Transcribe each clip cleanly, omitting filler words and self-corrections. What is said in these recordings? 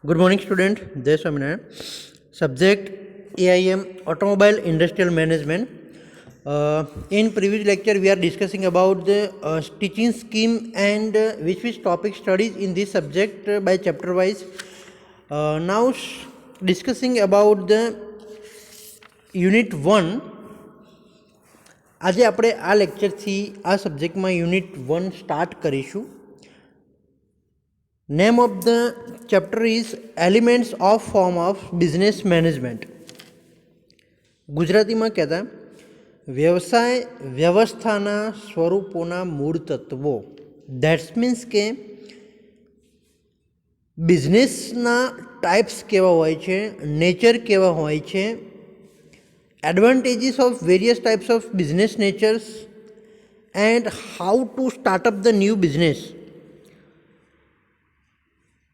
Good morning, student. Jai Swaminarayan. Subject AIM Automobile Industrial Management. In previous lecture, we are discussing about the teaching scheme and which topic studies in this subject by chapter wise. Now discussing about the Unit 1. આજે આપણે આ લેક્ચરથી આ સબ્જેક્ટમાં unit 1 start કરીશું. Name of the chapter is Elements of Form of Business Management. ગુજરાતીમાં કહેતા વ્યવસાય વ્યવસ્થાના સ્વરૂપોના મૂળ તત્વો. ધેટ્સ મીન્સ કે બિઝનેસના ટાઈપ્સ કેવા હોય છે, નેચર કેવા હોય છે, advantages of various types of business natures and how to start up the new business,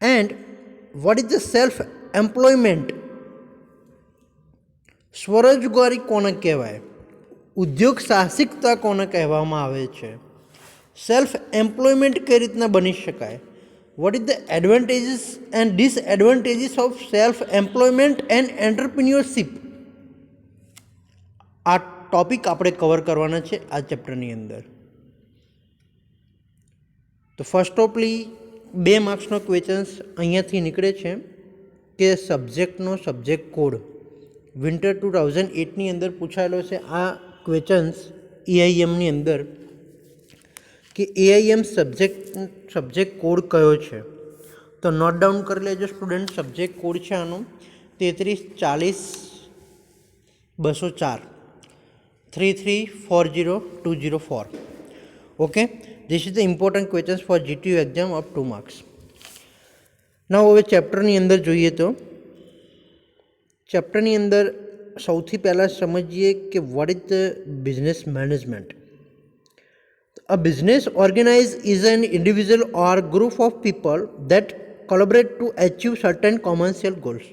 and what is the self employment. સ્વરોજગારી કોને કહેવાય, ઉદ્યોગ સાહસિકતા કોને કહેવામાં આવે છે, સેલ્ફ એમ્પ્લોયમેન્ટ કઈ રીતના બની શકાય, what is the advantages and disadvantages of self employment and entrepreneurship. આ ટોપિક આપણે કવર કરવાના છે આ ચેપ્ટરની અંદર. તો ફર્સ્ટ ઓફલી 2 માર્ક્સનો ક્વેશ્ચન્સ અહીંયાથી નીકળે છે કે સબ્જેક્ટનો સબ્જેક્ટ કોડ વિન્ટર 2008ની અંદર પૂછાયેલો છે. આ ક્વેશ્ચન્સ એઆઈએમની અંદર કે એઆઈએમ સબ્જેક્ટ કોડ કયો છે, તો નોટ ડાઉન કરી લેજો સ્ટુડન્ટ. સબ્જેક્ટ કોડ છે આનો 33400204 3340204. Okay, this is the important questions for GTU exam of 2 marks. now હવે ચેપ્ટરની અંદર જોઈએ તો ચેપ્ટરની અંદર સૌથી પહેલાં સમજીએ કે what is the business management. A business organized is an individual or group of people that collaborate to achieve certain commercial goals.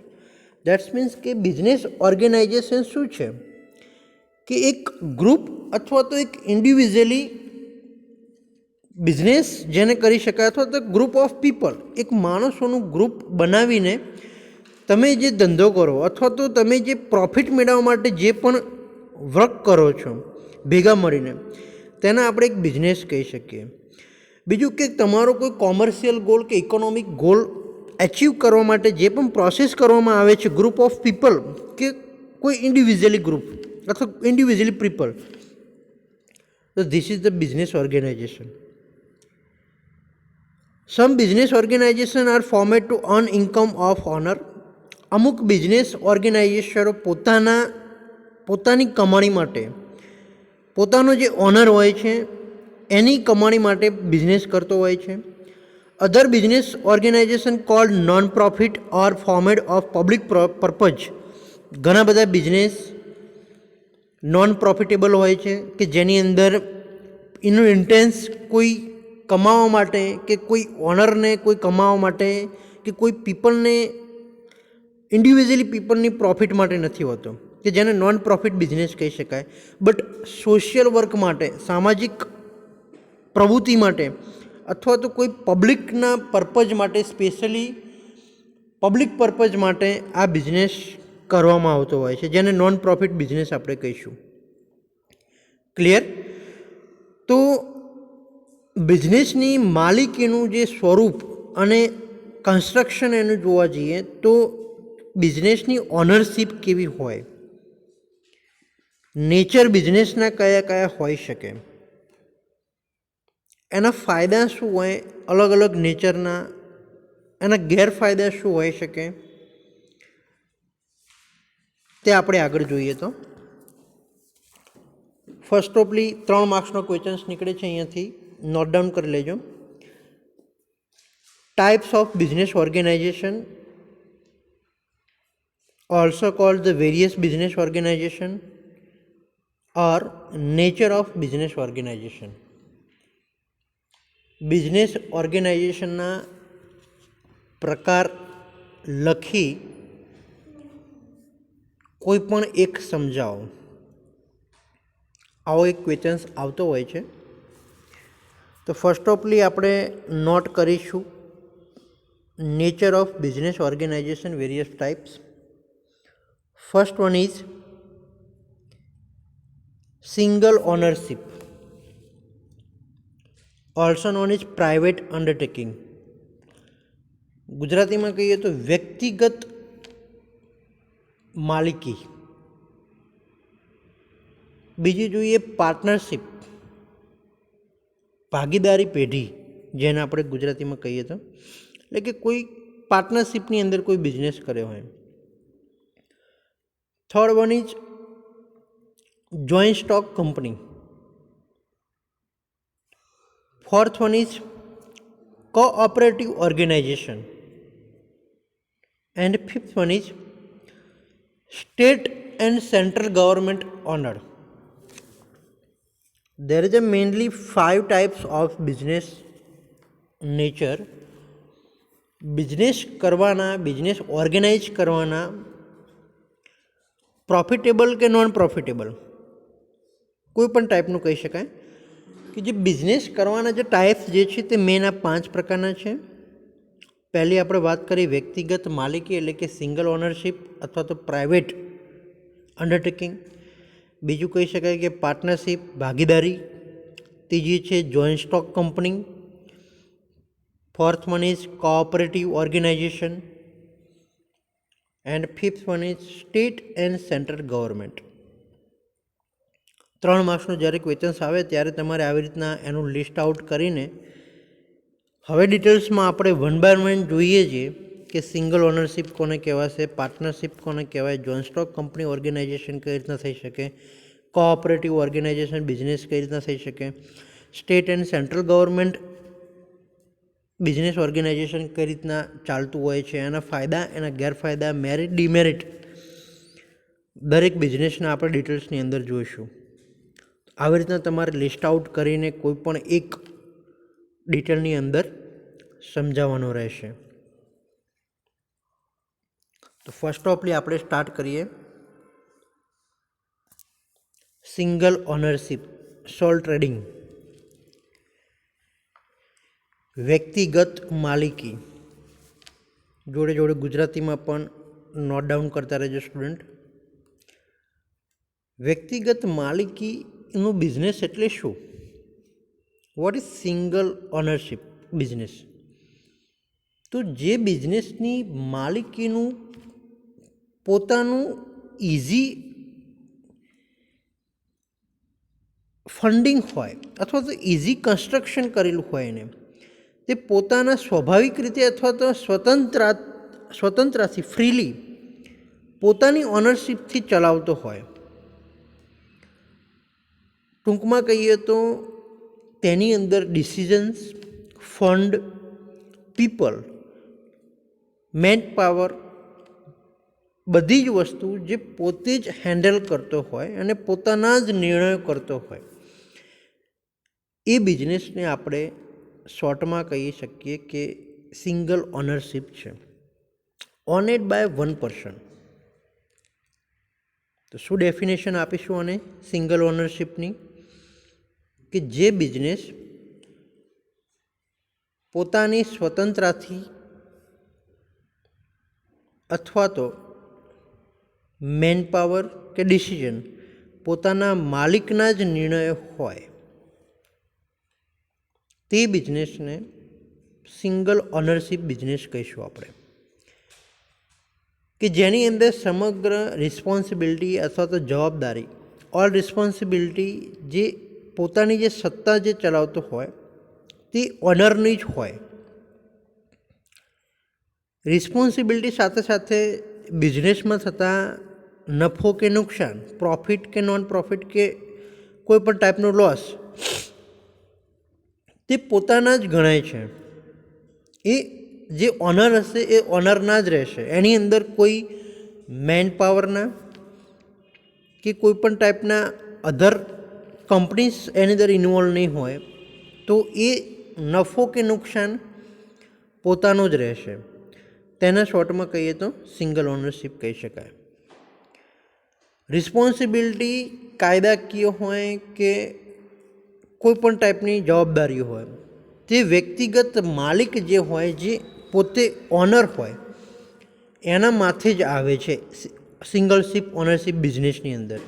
that means કે બિઝનેસ ઓર્ગેનાઇઝેશન શું છે કે એક ગ્રુપ અથવા તો એક ઇન્ડિવિજ્યુઅલી બિઝનેસ જેને કરી શકાય અથવા તો ગ્રુપ ઓફ પીપલ, એક માણસોનું ગ્રુપ બનાવીને તમે જે ધંધો કરો અથવા તો તમે જે પ્રોફિટ મેળવવા માટે જે પણ વર્ક કરો છો ભેગા મળીને, તેને આપણે એક બિઝનેસ કહી શકીએ. બીજું કે તમારો કોઈ કોમર્શિયલ ગોલ કે ઇકોનોમિક ગોલ એચીવ કરવા માટે જે પણ પ્રોસેસ કરવામાં આવે છે ગ્રુપ ઓફ પીપલ કે કોઈ ઇન્ડિવિજ્યુઅલી ગ્રુપ અથવા ઇન્ડિવિજ્યુઅલી પીપલ, તો this is the business organization. Some business organization are formed to earn income of owner. અમુક બિઝનેસ ઓર્ગેનાઇઝેશનો પોતાની કમાણી માટે, પોતાનો જે ઓનર હોય છે એની કમાણી માટે બિઝનેસ કરતો હોય છે. Other business organization called non profit or formed of public purpose. ઘણા બધા બિઝનેસ નોન પ્રોફિટેબલ હોય છે કે જેની અંદર એનું ઇન્ટેન્સ કોઈ કમાવા માટે કે કોઈ ઓનરને કોઈ કમાવા માટે કે કોઈ પીપલને ઇન્ડિવિજ્યુઅલી પીપલની પ્રોફિટ માટે નથી હોતો, કે જેને નોન પ્રોફિટ બિઝનેસ કહી શકાય. બટ સોશિયલ વર્ક માટે, સામાજિક પ્રવૃત્તિ માટે અથવા તો કોઈ પબ્લિકના પર્પઝ માટે, સ્પેશિયલી પબ્લિક પર્પઝ માટે આ બિઝનેસ કરવામાં આવતો હોય છે, જેને નોન પ્રોફિટ બિઝનેસ આપણે કહીશું. ક્લિયર? તો બિઝનેસની માલિકીનું જે સ્વરૂપ અને કન્સ્ટ્રક્શન એનું જોવા જઈએ તો બિઝનેસની ઓનરશિપ કેવી હોય, નેચર બિઝનેસના કયા કયા હોઈ શકે, એના ફાયદા શું હોય અલગ અલગ નેચરના, એના ગેરફાયદા શું હોઈ શકે, તે આપણે આગળ જોઈએ. તો ફર્સ્ટ ઓફલી 3 માર્ક્સનો ક્વેશ્ચન્સ નીકળે છે અહીંયાથી, નોટ ડાઉન કરી લેજો. Types of business organization, also called the various business organization or nature of business organization. Business ઓર્ગેનાઇઝેશનના પ્રકાર લખી કોઈ પણ એક સમજાવો, આવો એક ક્વેશ્ચન્સ આવતો હોય છે. તો ફર્સ્ટ ઓફલી આપણે નોટ કરીશું nature of business organization, various types. First one is single ownership, also known as private undertaking. ગુજરાતીમાં કહીએ તો વ્યક્તિગત માલિકી. બીજી જોઈએ પાર્ટનરશિપ, ભાગીદારી પેઢી, જેને આપણે ગુજરાતીમાં કહીએ તો, એટલે કે કોઈ પાર્ટનરશિપની અંદર કોઈ બિઝનેસ કર્યો હોય. Third one is joint stock company. Fourth one is cooperative organization. And fifth one is state and central government honored. There is a mainly 5 types of business nature. Business કરવાના, બિઝનેસ ઓર્ગેનાઇઝ કરવાના, profitable કે non profitable, કોઈ પણ ટાઈપનું કહી શકાય કે જે બિઝનેસ કરવાના જે ટાઈપ્સ જે છે તે મેઇન આ 5 પ્રકારના છે. પહેલી આપણે વાત કરી વ્યક્તિગત માલિકી એટલે કે સિંગલ ઓનરશિપ અથવા તો પ્રાઇવેટ અંડરટેકિંગ. બીજું કહી શકાય કે પાર્ટનરશિપ, ભાગીદારી. ત્રીજી છે joint stock company. Fourth one is cooperative organization. And fifth one is state and central government. 3 માસનું જ્યારે ક્વેશ્ચન્સ આવે ત્યારે તમારે આવી રીતના એનું લિસ્ટ આઉટ કરીને હવે ડિટેલ્સમાં આપણે વન બાય વન જોઈએ છીએ કે સિંગલ ઓનરશિપ કોને કહેવાશે, પાર્ટનરશિપ કોને કહેવાય, જોઈન્ટ સ્ટોક કંપની ઓર્ગેનાઇઝેશન કઈ રીતના થઈ શકે, કોઓપરેટિવ ઓર્ગેનાઇઝેશન બિઝનેસ કઈ રીતના થઈ શકે, state and central government business organization કઈ રીતના ચાલતું હોય છે, એના ફાયદા, એના ગેરફાયદા, મેરિટ, ડિમેરિટ દરેક બિઝનેસના આપણે ડિટેલ્સની અંદર જોઈશું. આવી રીતના તમારે લિસ્ટ આઉટ કરીને કોઈ પણ એક ડિટેલની અંદર સમજાવવાનું રહેશે. તો ફર્સ્ટ ઓફલી આપણે સ્ટાર્ટ કરીએ સિંગલ ઓનરશિપ, સોલ ટ્રેડિંગ. વ્યક્તિગત માલિકી, જોડે જોડે ગુજરાતીમાં પણ નોટ ડાઉન કરતા રહેજો સ્ટુડન્ટ. વ્યક્તિગત માલિકીનું બિઝનેસ એટલે શું? What is single ownership business? તો જે બિઝનેસની માલિકીનું પોતાનું ઇઝી ફંડિંગ હોય અથવા તો ઇઝી કન્સ્ટ્રક્શન કરેલું હોય એને, તે પોતાના સ્વાભાવિક રીતે અથવા તો સ્વતંત્રતાથી ફ્રીલી પોતાની ઓનરશિપથી ચલાવતો હોય. ટૂંકમાં કહીએ તો તેની અંદર decisions, fund, people, man power બધી જ વસ્તુ જે પોતે જ હેન્ડલ કરતો હોય અને પોતાના જ નિર્ણયો કરતો હોય, એ બિઝનેસને આપણે શોર્ટમાં કહી શકીએ કે સિંગલ ઓનરશિપ છે, ઓનેડ બાય વન પર્સન. તો શું ડેફિનેશન આપીશું આને સિંગલ ઓનરશિપની? કે જે બિઝનેસ પોતાની સ્વતંત્રતાથી અથવા તો મેન પાવર કે ડિસિઝન પોતાના માલિકના જ નિર્ણય હોય, તે બિઝનેસને સિંગલ ઓનરશિપ બિઝનેસ કહીશું આપણે. કે જેની અંદર સમગ્ર રિસ્પોન્સિબિલિટી અથવા તો જવાબદારી, ઓલ રિસ્પોન્સિબિલિટી જે પોતાની જે સત્તા જે ચલાવતો હોય તે ઓનરની જ હોય. રિસ્પોન્સિબિલિટી સાથે સાથે બિઝનેસમાં થતા નફો કે નુકસાન, પ્રોફિટ કે નોન પ્રોફિટ કે કોઈ પણ ટાઈપનો લોસ, તે પોતાના જ ગણાય છે. એ જે ઓનર હશે એ ઓનરના જ રહેશે. એની અંદર કોઈ મેન પાવરના કે કોઈ પણ ટાઈપના અધર કંપનીઝ એની અંદર ઇન્વોલ્વ નહીં હોય. તો એ નફો કે નુકસાન પોતાનો જ રહેશે. તેના શોર્ટમાં કહીએ તો સિંગલ ઓનરશિપ કહી શકાય. રિસ્પોન્સિબિલિટી કાયદાકીય હોય કે કોઈ પણ ટાઈપની જવાબદારી હોય, તે વ્યક્તિગત માલિક જે હોય, જે પોતે ઓનર હોય એના માથે જ આવે છે સિંગલશિપ ઓનરશિપ બિઝનેસની અંદર.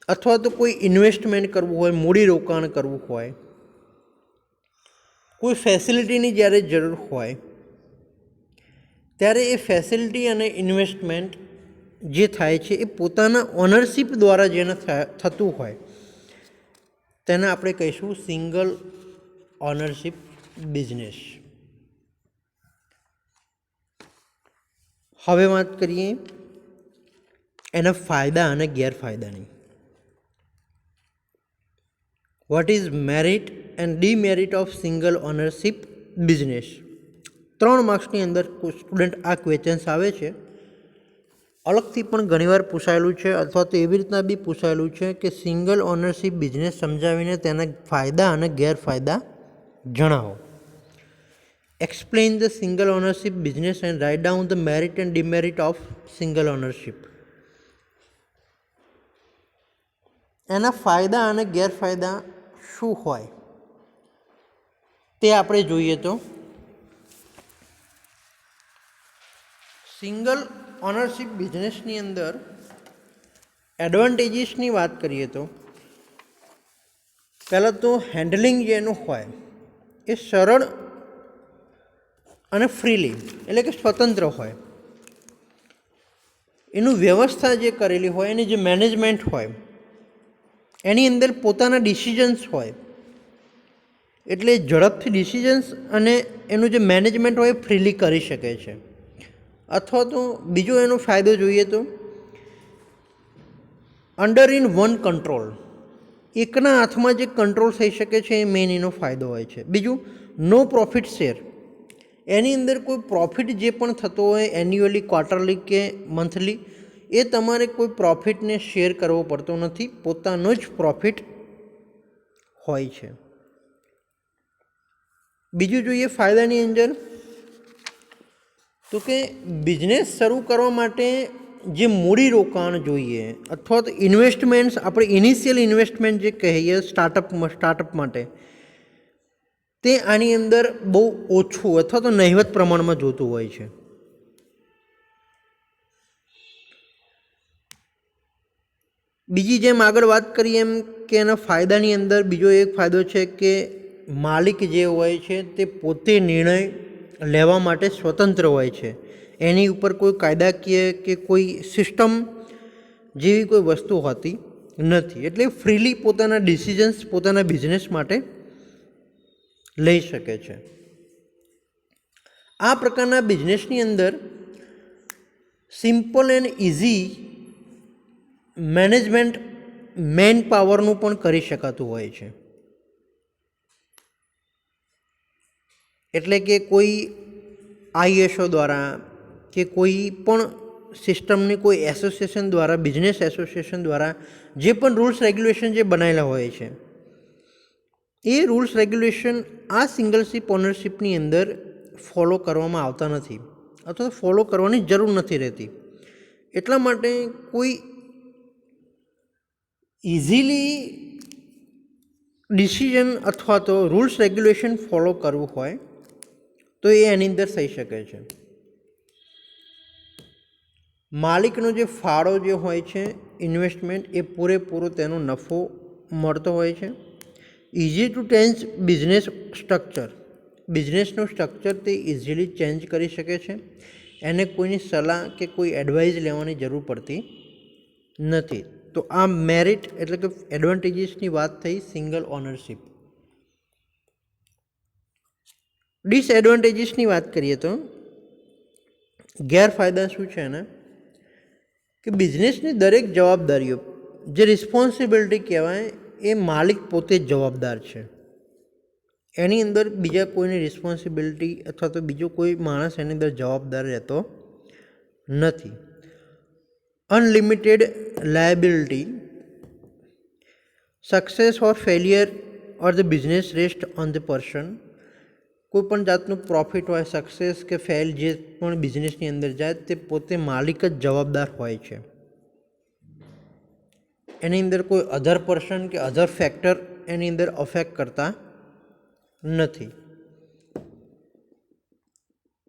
અથવા તો કોઈ ઇન્વેસ્ટમેન્ટ કરવું હોય, મૂડીરોકાણ કરવું હોય, કોઈ ફેસિલિટીની જ્યારે જરૂર હોય ત્યારે એ ફેસિલિટી અને ઇન્વેસ્ટમેન્ટ જે થાય છે એ પોતાના ઓનરશિપ દ્વારા જેને થતું હોય તેને આપણે કહીશું સિંગલ ઓનરશિપ બિઝનેસ. હવે વાત કરીએ એના ફાયદા અને ગેરફાયદાની. What is merit and demerit of single ownership business? 3 માર્ક્સની અંદર સ્ટુડન્ટ આ ક્વેશ્ચન્સ આવે છે. અલગથી પણ ઘણીવાર પૂછાયેલું છે અથવા તો એવી રીતના બી પૂછાયેલું છે કે સિંગલ ઓનરશિપ બિઝનેસ સમજાવીને તેના ફાયદા અને ગેરફાયદા જણાવો. Explain the single ownership business and write down the merit and demerit of single ownership. એના ફાયદા અને ગેરફાયદા શું હોય તે આપણે જોઈએ તો સિંગલ ઓનરશિપ બિઝનેસની અંદર એડવાન્ટેજીસની વાત કરીએ તો પહેલાં તો હેન્ડલિંગ જેનું હોય એ સરળ અને ફ્રીલી એટલે કે સ્વતંત્ર હોય. એનું વ્યવસ્થા જે કરેલી હોય એની જે મેનેજમેન્ટ હોય એની અંદર પોતાના ડિસિઝન્સ હોય એટલે ઝડપથી ડિસિઝન્સ અને એનું જે મેનેજમેન્ટ હોય એ ફ્રીલી કરી શકે છે. અથવા તો બીજો એનો ફાયદો જોઈએ તો અંડર ઇન વન કંટ્રોલ, એકના હાથમાં જે કંટ્રોલ થઈ શકે છે એ મેઇન એનો ફાયદો હોય છે. બીજું નો પ્રોફિટ શેર, એની અંદર કોઈ પ્રોફિટ જે પણ થતો હોય એન્યુઅલી, ક્વાર્ટરલી કે મંથલી એ તમારે કોઈ પ્રોફિટને શેર કરવો પડતો નથી, પોતાનો જ પ્રોફિટ હોય છે. બીજું જોઈએ ફાયદાની અંદર તો કે બિઝનેસ શરૂ કરવા માટે જે મૂડીરોકાણ જોઈએ અથવા તો ઇન્વેસ્ટમેન્ટ્સ, આપણે ઇનિશિયલ ઇન્વેસ્ટમેન્ટ જે કહીએ સ્ટાર્ટઅપ માટે તે આની અંદર બહુ ઓછું અથવા તો નહિવત પ્રમાણમાં જોતું હોય છે. બીજી જેમ આગળ વાત કરીએ એમ કે એના ફાયદાની અંદર બીજો એક ફાયદો છે કે માલિક જે હોય છે તે પોતે નિર્ણય લેવા માટે સ્વતંત્ર હોય છે. એની ઉપર કોઈ કાયદાકીય કે કોઈ સિસ્ટમ જેવી કોઈ વસ્તુ હોતી નથી. એટલે ફ્રીલી પોતાના ડિસિઝન્સ પોતાના બિઝનેસ માટે લઈ શકે છે. આ પ્રકારના બિઝનેસની અંદર simple and easy management man પાવરનું પણ કરી શકાતું હોય છે. એટલે કે કોઈ આઈએસઓ દ્વારા કે કોઈ પણ સિસ્ટમની કોઈ એસોસિએશન દ્વારા, બિઝનેસ એસોસિએશન દ્વારા જે પણ રૂલ્સ રેગ્યુલેશન જે બનાવેલા હોય છે એ રૂલ્સ રેગ્યુલેશન આ સિંગલશિપ ઓનરશિપની અંદર ફોલો કરવામાં આવતા નથી અથવા ફોલો કરવાની જરૂર નથી રહેતી. એટલા માટે કોઈ ઇઝીલી ડિસિઝન અથવા તો રૂલ્સ રેગ્યુલેશન ફોલો કરવું હોય તો એ એની અંદર થઈ શકે છે. માલિકનો જે ફાળો જે હોય છે ઇન્વેસ્ટમેન્ટ એ પૂરેપૂરો તેનો નફો મળતો હોય છે. Easy to change business structure, બિઝનેસનું સ્ટ્રક્ચર તે ઇઝીલી ચેન્જ કરી શકે છે. એને કોઈની સલાહ કે કોઈ એડવાઇસ લેવાની જરૂર પડતી નથી. તો આ મેરિટ એટલે કે એડવાન્ટેજીસની વાત થઈ સિંગલ ઓનરશિપ. ડિસએડવાન્ટેજીસની વાત કરીએ તો ગેરફાયદા શું છે એના કે બિઝનેસની દરેક જવાબદારીઓ જે રિસ્પોન્સિબિલિટી કહેવાય એ માલિક પોતે જ જવાબદાર છે. એની અંદર બીજા કોઈની રિસ્પોન્સિબિલિટી અથવા તો બીજો કોઈ માણસ એની અંદર જવાબદાર રહેતો નથી. Unlimited liability, success or failure or the business rest on the person. કોઈ પણ જાતનું પ્રોફિટ હોય, સક્સેસ કે ફેલ જે પણ બિઝનેસની અંદર જાય તે પોતે માલિક જ જવાબદાર હોય છે. એની અંદર કોઈ અધર પર્સન કે અધર ફેક્ટર એની અંદર અફેક્ટ કરતા નથી.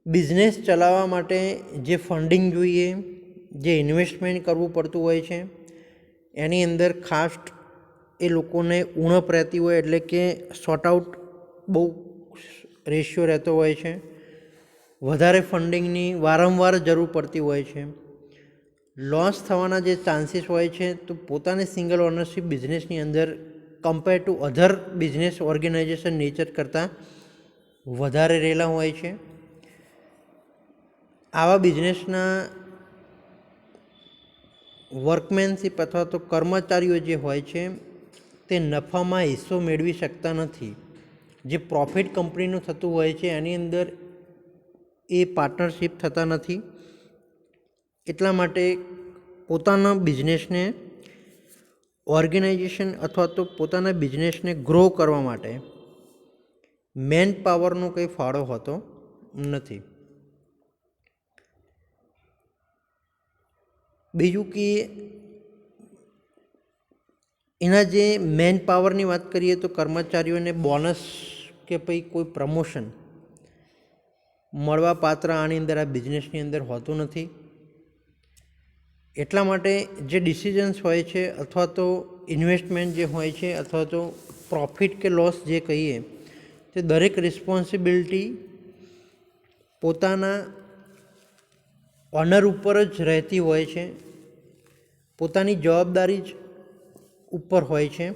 બિઝનેસ ચલાવવા માટે જે ફંડિંગ જોઈએ, જે ઇન્વેસ્ટમેન્ટ કરવું પડતું હોય છે, એની અંદર ખાસ એ લોકોને ઉણપ રહેતી હોય, એટલે કે શોર્ટ આઉટ બહુ રેશિયો રહેતો હોય છે. વધારે ફંડિંગની વારંવાર જરૂર પડતી હોય છે. લોસ થવાના જે ચાન્સીસ હોય છે તો પોતાની સિંગલ ઓનરશિપ બિઝનેસની અંદર compare to other business organization nature કરતાં વધારે રહેલા હોય છે. આવા બિઝનેસના વર્કમેનશીપ અથવા તો કર્મચારીઓ જે હોય છે તે નફામાં હિસ્સો મેળવી શકતા નથી. જે પ્રોફિટ કંપનીનું થતું હોય છે એની અંદર એ પાર્ટનરશિપ થતા નથી. એટલા માટે પોતાના બિઝનેસને ઓર્ગેનાઇઝેશન અથવા તો પોતાના બિઝનેસને ગ્રો કરવા માટે મેન પાવરનો કંઈ ફાળો હોતો નથી. બીજું કે એના જે મેન પાવરની વાત કરીએ તો કર્મચારીઓને બોનસ કે પછી કોઈ પ્રમોશન મળવા પાત્ર આની અંદર આ બિઝનેસની અંદર હોતું નથી. એટલા માટે જે ડિસિઝન્સ હોય છે અથવા તો ઇન્વેસ્ટમેન્ટ જે હોય છે અથવા તો પ્રોફિટ કે લોસ જે કહીએ તે દરેક રિસ્પોન્સિબિલિટી પોતાના ઓનર ઉપર જ રહેતી હોય છે. પોતાની જવાબદારી જ ઉપર હોય છે.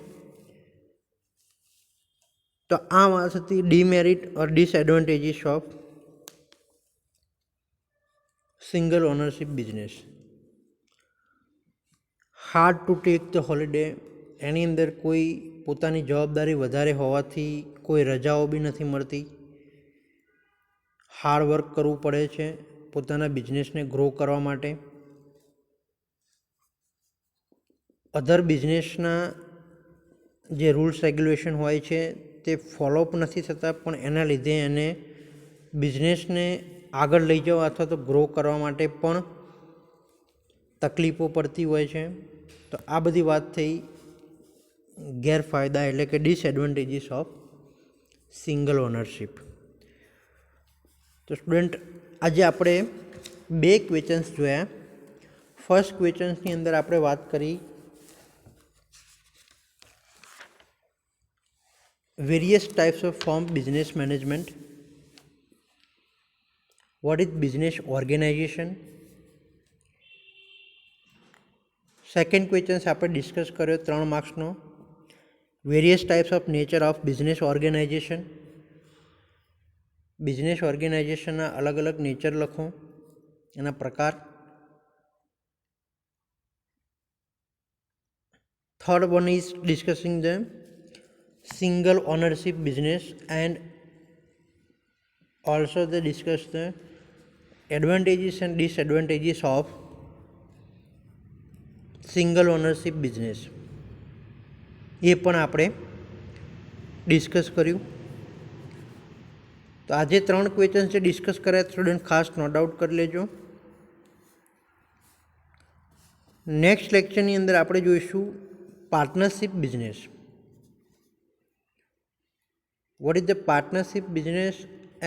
તો આ વાત હતી demerit or disadvantages of single ownership business. Hard to take the holiday, એની અંદર કોઈ પોતાની જવાબદારી વધારે હોવાથી કોઈ રજાઓ બી નથી મળતી. હાર્ડ વર્ક કરવું પડે છે પોતાના બિઝનેસને ગ્રો કરવા માટે. અધર બિઝનેસના જે રૂલ્સ રેગ્યુલેશન હોય છે તે ફોલોઅપ નથી થતા, પણ એના લીધે એને બિઝનેસને આગળ લઈ જવા અથવા તો ગ્રો કરવા માટે પણ તકલીફો પડતી હોય છે. તો આ બધી વાત થઈ ગેરફાયદા એટલે કે ડિસએડવાન્ટેજીસ ઓફ સિંગલ ઓનરશિપ. તો સ્ટુડન્ટ આજે આપણે બે ક્વેશ્ચન્સ જોયા. ફર્સ્ટ ક્વેશ્ચન્સની અંદર આપણે વાત કરી various types of form business management, what is business organization. Second questions આપણે ડિસ્કસ કર્યો 3 માર્ક્સનો, various types of nature of business organization. Business ઓર્ગેનાઇઝેશનના અલગ અલગ નેચર લખો, એના પ્રકાર. Third one is discussing the single ownership business and also they discuss the advantages and disadvantages of single ownership business. એ પણ આપણે ડિસ્કસ કર્યું. તો આજે 3 ક્વેશ્ચન જે ડિસ્કસ કર્યા સ્ટુડન્ટ ખાસ નોટ આઉટ કરી લેજો. નેક્સ્ટ લેક્ચરની અંદર આપણે જોઈશું partnership business. What is the partnership business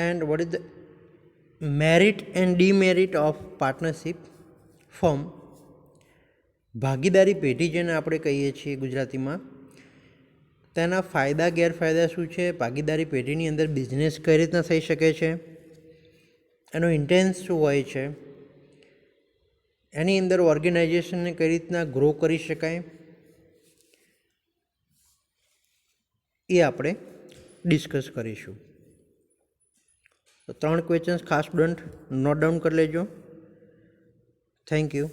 and what is the merit and demerit of partnership firm. ભાગીદારી પેઢી જેને આપણે કહીએ છીએ ગુજરાતીમાં, તેના ફાયદા ગેરફાયદા શું છે, ભાગીદારી પેઢીની અંદર બિઝનેસ કઈ રીતના થઈ શકે છે, એનો ઇન્ટેન્સ શું હોય છે, એની અંદર ઓર્ગેનાઇઝેશનને કઈ રીતના ગ્રો કરી શકાય, એ આપણે ડિસ્કસ કરીશું. તો 3 ક્વેશ્ચન્સ ખાસ સ્ટુડન્ટ નોટ ડાઉન કરી લેજો. Thank you.